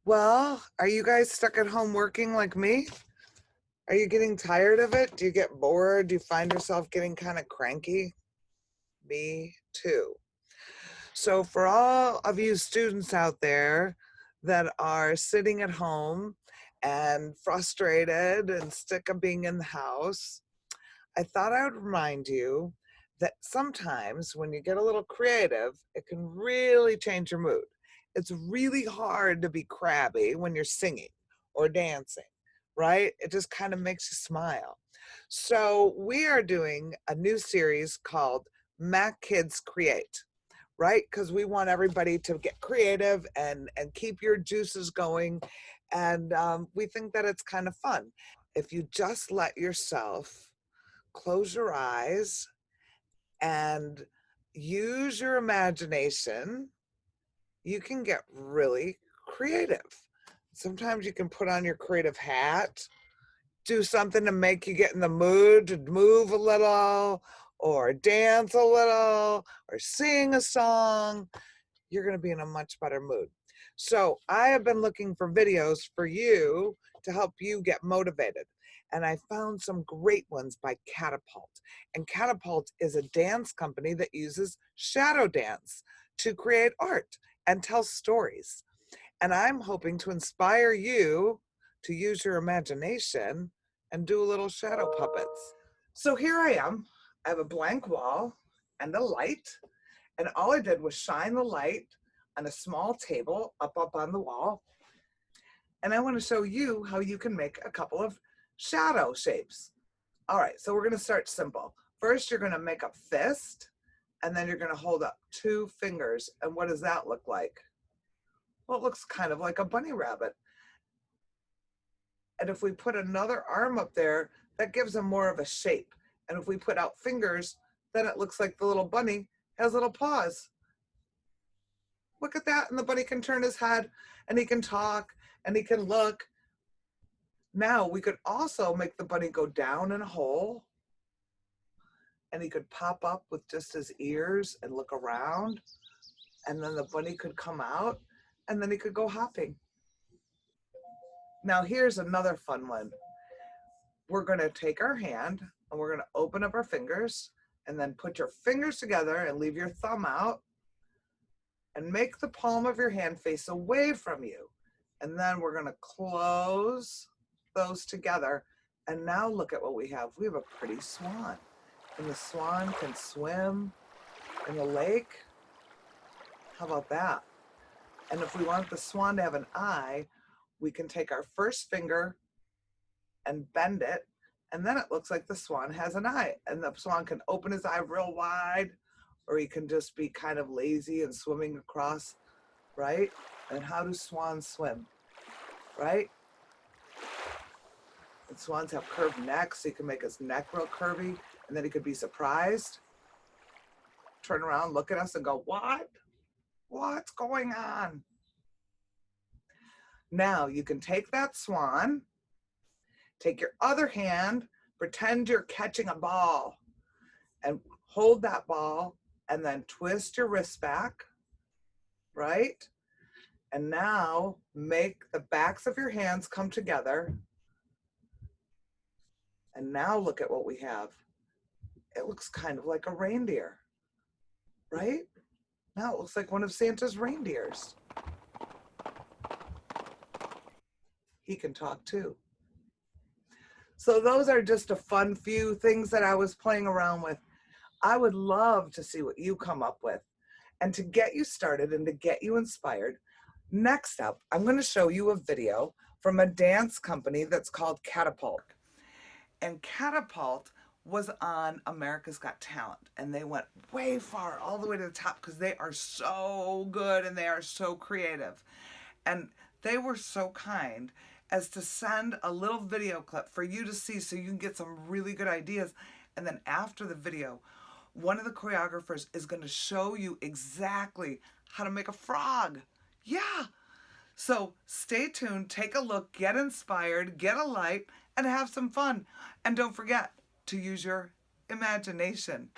Well, are you guys stuck at home working like me? Are you getting tired of it? Do you get bored? Do you find yourself getting kind of cranky? Me too. So, for all of you students out there that are sitting at home and frustrated and sick of being in the house, I thought I would remind you that sometimes when you get a little creative, it can really change your mood. It's really hard to be crabby when you're singing or dancing, right? It just kind of makes you smile. So, we are doing a new series called Mac Kids Create, right? Because we want everybody to get creative and keep your juices going. And we think that it's kind of fun. If you just let yourself close your eyes and use your imagination, you can get really creative. Sometimes you can put on your creative hat, do something to make you get in the mood to move a little, or dance a little, or sing a song. You're going to be in a much better mood. So I have been looking for videos for you to help you get motivated. And I found some great ones by Catapult. And Catapult is a dance company that uses shadow dance to create art and tell stories. And I'm hoping to inspire you to use your imagination and do little shadow puppets. So here I am. I have a blank wall and a light. And all I did was shine the light on a small table up on the wall. And I want to show you how you can make a couple of shadow shapes. All right, so we're going to start simple. First, you're going to make a fist, and then you're going to hold up 2 fingers. And what does that look like? Well, it looks kind of like a bunny rabbit. And if we put another arm up there, that gives them more of a shape. And if we put out fingers, then it looks like the little bunny has little paws. Look at that, and the bunny can turn his head, and he can talk, and he can look. Now we could also make the bunny go down in a hole, and he could pop up with just his ears and look around, and then the bunny could come out, and then he could go hopping. Now here's another fun one. We're going to take our hand, and we're going to open up our fingers, and then put your fingers together and leave your thumb out, and make the palm of your hand face away from you. And then we're going to close those together. And now look at what we have. We have a pretty swan. And the swan can swim in the lake. How about that? And if we want the swan to have an eye, we can take our first finger and bend it. And then it looks like the swan has an eye. And the swan can open his eye real wide, or he can just be kind of lazy and swimming across, right? And how do swans swim, right? And swans have curved necks, so he can make his neck real curvy, and then he could be surprised, turn around, look at us and go, what? What's going on? Now you can take that swan, take your other hand, pretend you're catching a ball, and hold that ball, and then twist your wrist back, right? And now make the backs of your hands come together. And now look at what we have. It looks kind of like a reindeer, right? Now it looks like one of Santa's reindeers. He can talk too. So those are just a fun few things that I was playing around with. I would love to see what you come up with. And to get you started and to get you inspired, next up, I'm going to show you a video from a dance company that's called Catapult. And Catapult was on America's Got Talent, and they went way far, all the way to the top, because they are so good and they are so creative. And they were so kind as to send a little video clip for you to see so you can get some really good ideas. And then after the video, one of the choreographers is going to show you exactly how to make a frog. Yeah. So stay tuned, take a look, get inspired, get a light, and have some fun. And don't forget to use your imagination.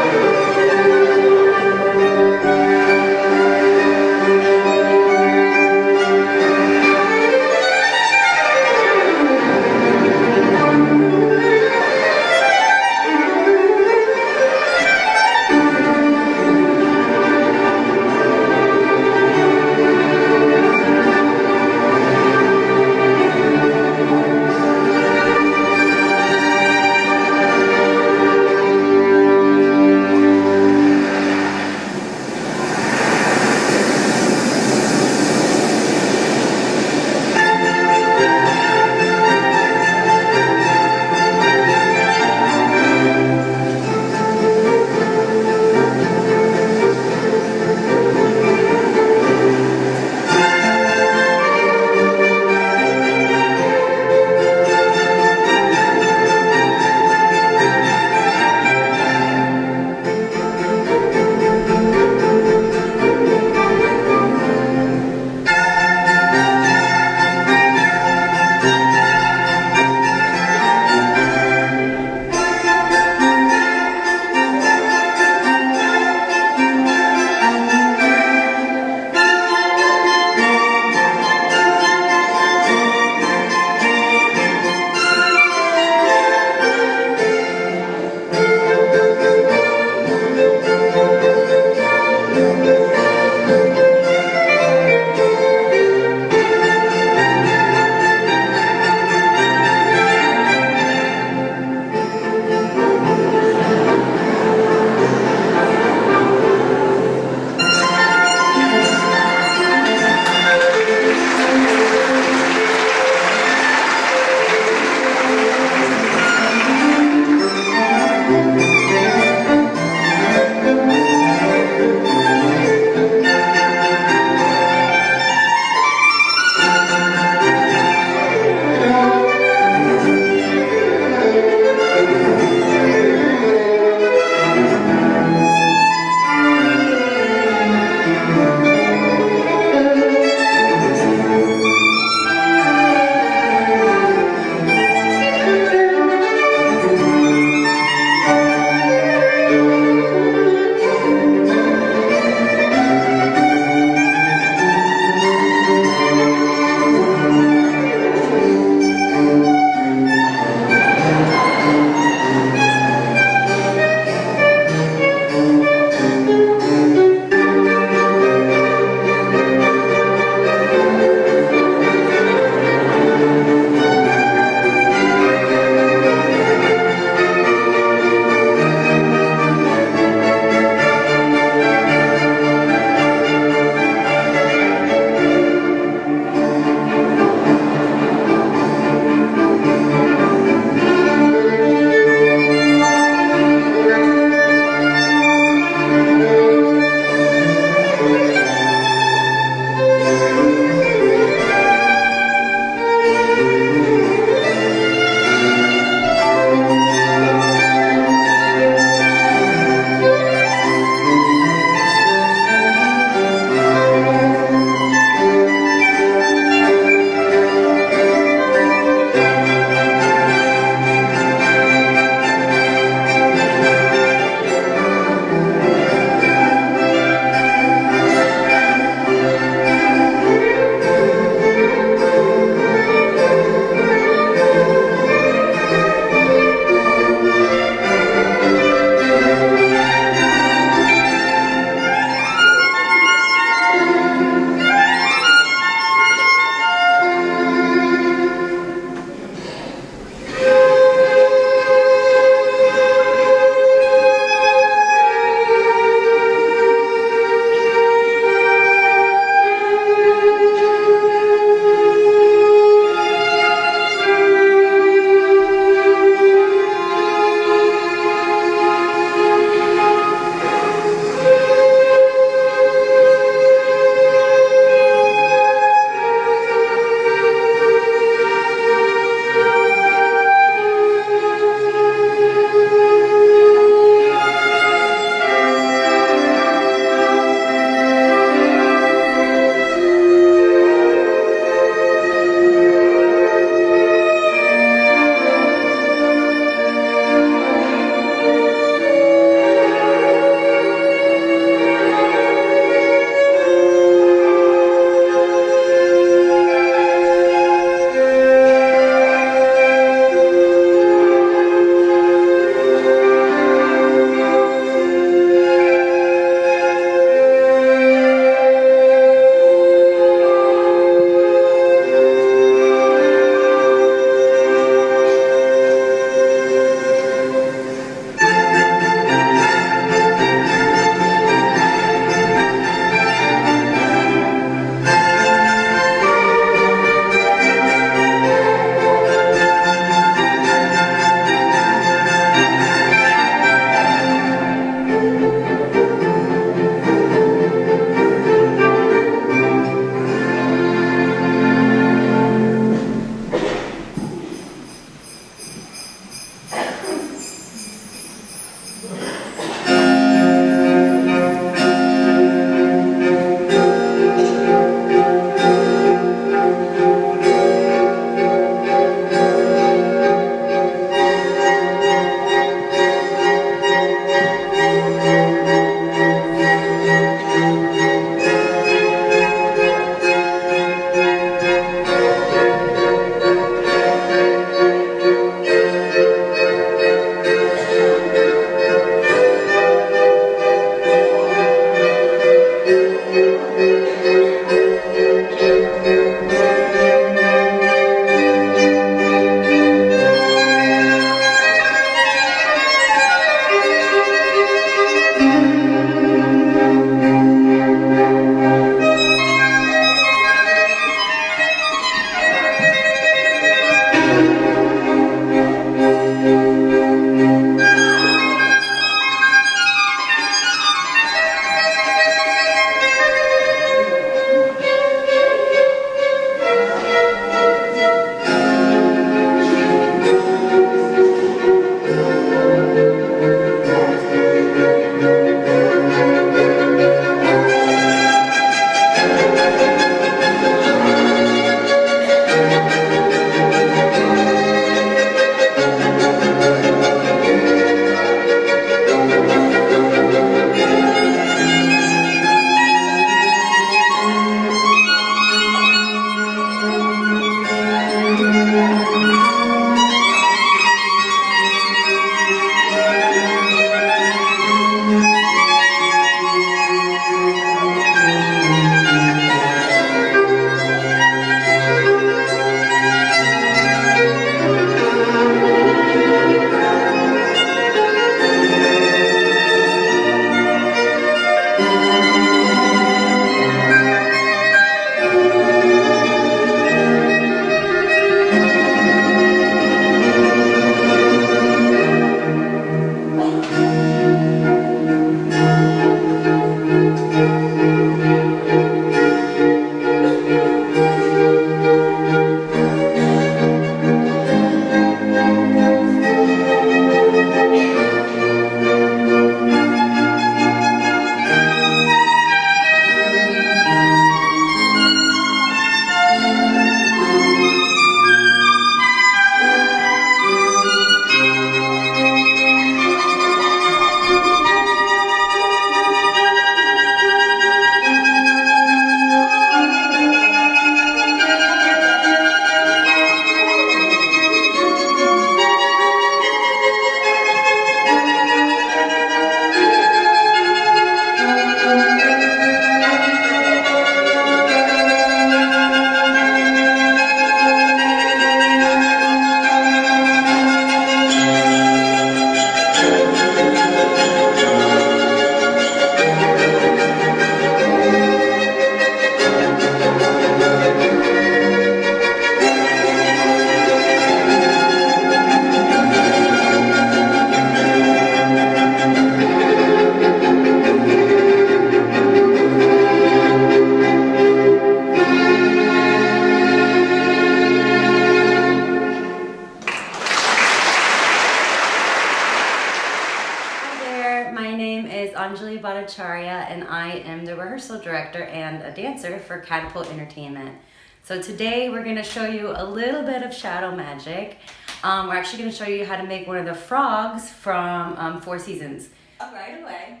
name is Anjali Bhattacharya, and I am the rehearsal director and a dancer for Catapult Entertainment. So today we're going to show you a little bit of shadow magic. We're actually going to show you how to make one of the frogs from Four Seasons. Right away,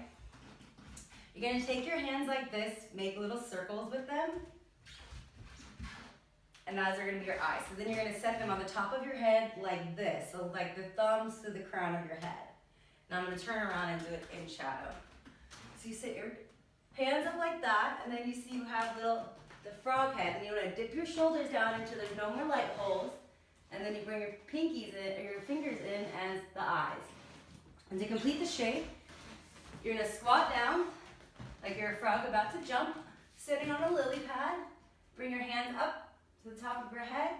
you're going to take your hands like this, make little circles with them, and those are going to be your eyes. So then you're going to set them on the top of your head like this, so like the thumbs to the crown of your head. Now I'm going to turn around and do it in shadow. So you set your hands up like that, and then you see you have the frog head, and you want to dip your shoulders down until there's no more light holes, and then you bring your pinkies in, or your fingers in as the eyes. And to complete the shape, you're going to squat down like you're a frog about to jump, sitting on a lily pad. Bring your hands up to the top of your head,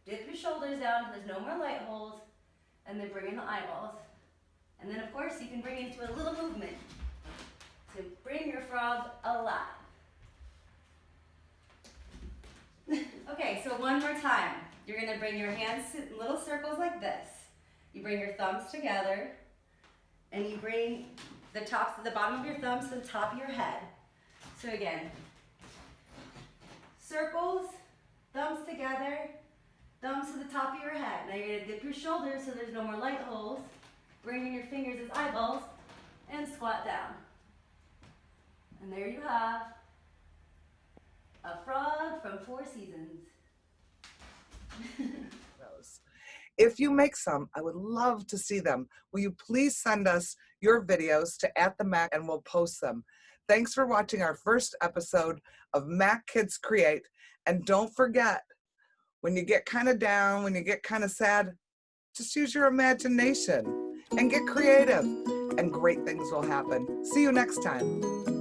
dip your shoulders down until there's no more light holes, and then bring in the eyeballs. And then of course you can bring into a little movement to bring your frog alive. Okay, so one more time. You're going to bring your hands in little circles like this. You bring your thumbs together, and you bring the bottom of your thumbs to the top of your head. So again, circles, thumbs together, thumbs to the top of your head. Now you're going to dip your shoulders so there's no more light holes. Bring in your fingers as eyeballs and squat down. And there you have a frog from Four Seasons. If you make some, I would love to see them. Will you please send us your videos to @theMac and we'll post them. Thanks for watching our first episode of Mac Kids Create. And don't forget, when you get kind of down, when you get kind of sad, just use your imagination and get creative, and great things will happen. See you next time.